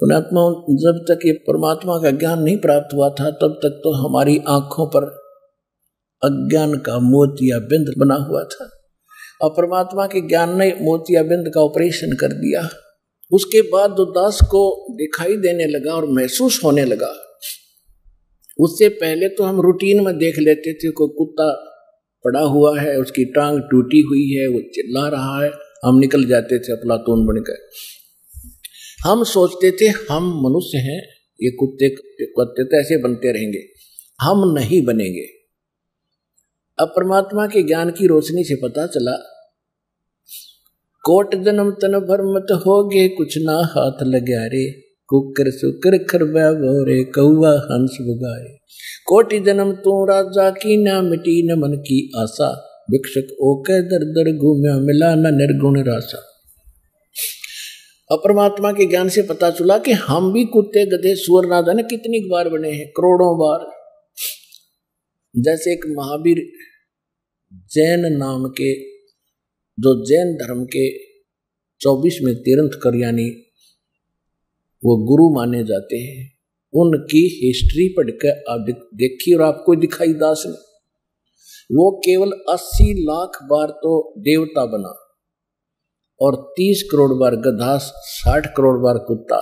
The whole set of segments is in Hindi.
पुण्यात्मा, जब तक ये परमात्मा का ज्ञान नहीं प्राप्त हुआ था तब तक तो हमारी आंखों पर अज्ञान का मोतियाबिंद बना हुआ था, और परमात्मा के ज्ञान ने मोतियाबिंद का ऑपरेशन कर दिया। उसके बाद जो दास को दिखाई देने लगा और महसूस होने लगा, उससे पहले तो हम रूटीन में देख लेते थे, कोई कुत्ता पड़ा हुआ है, उसकी टांग टूटी हुई है, वो चिल्ला रहा है, हम निकल जाते थे अफलातून बनकर। हम सोचते थे हम मनुष्य हैं, ये कुत्ते तो ऐसे बनते रहेंगे, हम नहीं बनेंगे। अब परमात्मा के ज्ञान की रोशनी से पता चला, कोट जन्म तन भर मत होगे, कुछ ना हाथ लगा रे, कुकर सुकर खरबा बोरे, कौवा हंस बुगाए। कोटि जन्म तू राजा की, ना मिटी न मन की आशा, भिक्षक ओके दर दर घूम्या, मिला न निर्गुण रासा। और परमात्मा के ज्ञान से पता चला कि हम भी कुत्ते गधे सुअर ना जाने कितनी बार बने हैं, करोड़ों बार। जैसे एक महावीर जैन नाम के, जो जैन धर्म के 24 में तीर्थंकर यानी वो गुरु माने जाते हैं, उनकी हिस्ट्री पढ़कर आप देखिए और आपको दिखाई दास ने, वो केवल 80 लाख बार तो देवता बना और 30 करोड़ बार गधा, 60 करोड़ बार कुत्ता,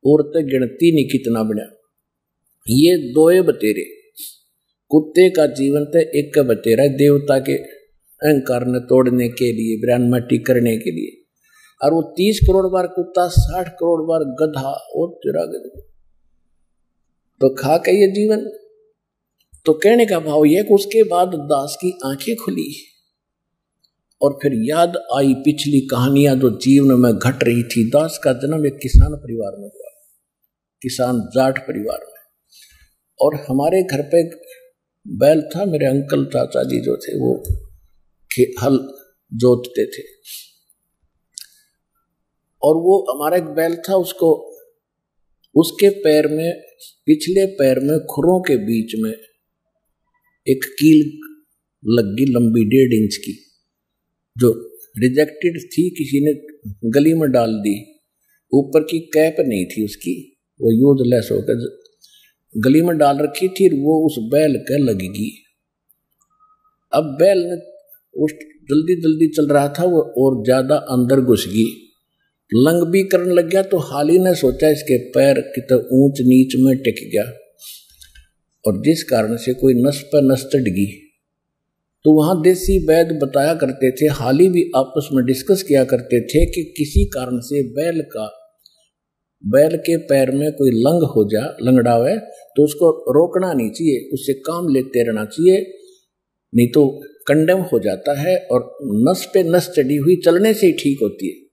और तो गिनती नहीं कितना बना। ये दोए बतेरे, कुत्ते का जीवन तो एक का बतेरा देवता के अहंकार ने तोड़ने के लिए, ब्राह्मण मट्टी करने के लिए, और वो 30 करोड़ बार कुत्ता, 60 करोड़ बार गधा, और तेरा गधा तो खा के ये जीवन। तो कहने का भाव यह कि उसके बाद दास की आंखें खुली और फिर याद आई पिछली कहानियां जो जीवन में घट रही थी। दास का जन्म एक किसान परिवार में हुआ, किसान जाट परिवार में, और हमारे घर पे बैल था, मेरे अंकल चाचा जी जो थे वो हल जोतते थे, और वो हमारा एक बैल था, उसको उसके पैर में, पिछले पैर में खुरों के बीच में एक कील लगी लंबी 1.5 इंच की, जो रिजेक्टेड थी, किसी ने गली में डाल दी। ऊपर की कैप नहीं थी उसकी, वो यूजलेस होकर गली में डाल रखी थी, वो उस बैल के लगेगी। अब बैल ने उस जल्दी जल्दी चल रहा था, वो और ज्यादा अंदर घुस गई, लंग भी करने लग गया। तो हाली ने सोचा इसके पैर कितना ऊंच नीच में टिक गया, और जिस कारण से कोई नस पर नस चढ़ गई। तो वहां देसी वैद्य बताया करते थे, हाली भी आपस में डिस्कस किया करते थे कि किसी कारण से बैल के पैर में कोई लंग हो जा, लंगड़ावे, तो उसको रोकना नहीं चाहिए, उससे काम लेते रहना चाहिए, नहीं तो कंडेम हो जाता है, और नस पे नस चढ़ी हुई चलने से ही ठीक होती है।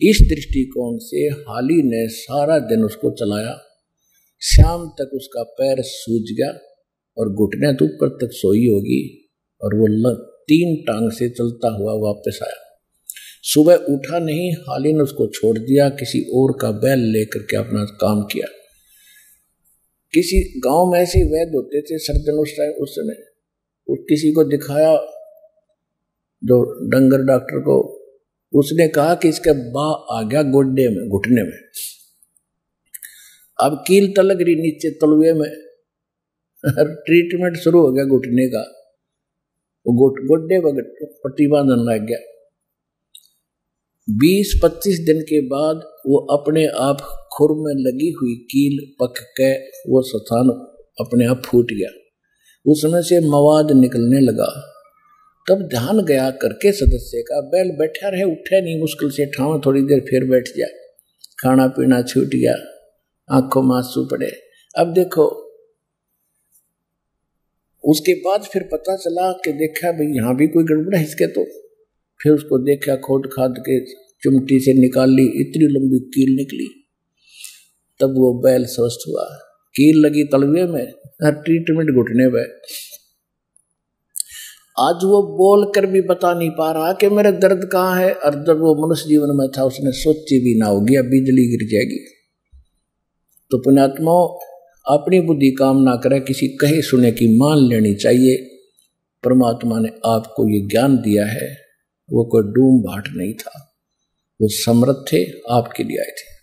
इस दृष्टिकोण से हाली ने सारा दिन उसको चलाया, शाम तक उसका पैर सूज गया और घुटने तो ऊपर तक सोई होगी, और वो 3 टांग से चलता हुआ वापस आया। सुबह उठा नहीं, हाली ने उसको छोड़ दिया, किसी और का बैल लेकर के अपना काम किया। किसी गांव में ऐसे वैद्य होते थे सर्जन उस समय, किसी को दिखाया, जो डंगर डॉक्टर को, उसने कहा कि इसका बा आ गया गोड्डे में, घुटने में। अब कील तलक रही नीचे तलवे में, ट्रीटमेंट शुरू हो गया घुटने का, गोड्डे पर पट्टी बांधने लग गया। 20-25 दिन के बाद वो अपने आप खुर में लगी हुई कील पक के वो स्थान अपने आप फूट गया, उसमें से मवाद निकलने लगा। तब ध्यान गया करके सदस्य का, बैल बैठा रहे, उठे नहीं, मुश्किल से ठाव, थोड़ी देर फिर बैठ जाए, खाना पीना छूट गया, आंखों में आंसू पड़े। अब देखो, उसके बाद फिर पता चला कि देखा भाई यहाँ भी कोई गड़बड़ है इसके, तो फिर उसको देखा, खोद खाद के चिमटी से निकाल ली, इतनी लंबी कील निकली। तब वो बैल स्वस्थ हुआ, कील लगी तलवे में, ट्रीटमेंट घुटने पे। आज वो बोल कर भी बता नहीं पा रहा कि मेरा दर्द कहाँ है, और जब वो मनुष्य जीवन में था उसने सोची भी ना होगी अब बिजली गिर जाएगी। तो पुण्यात्मा, अपनी बुद्धि काम ना करे, किसी कहे सुने की मान लेनी चाहिए। परमात्मा ने आपको ये ज्ञान दिया है, वो कोई डूम भाट नहीं था, वो समर्थ थे, आपके लिए आए थे।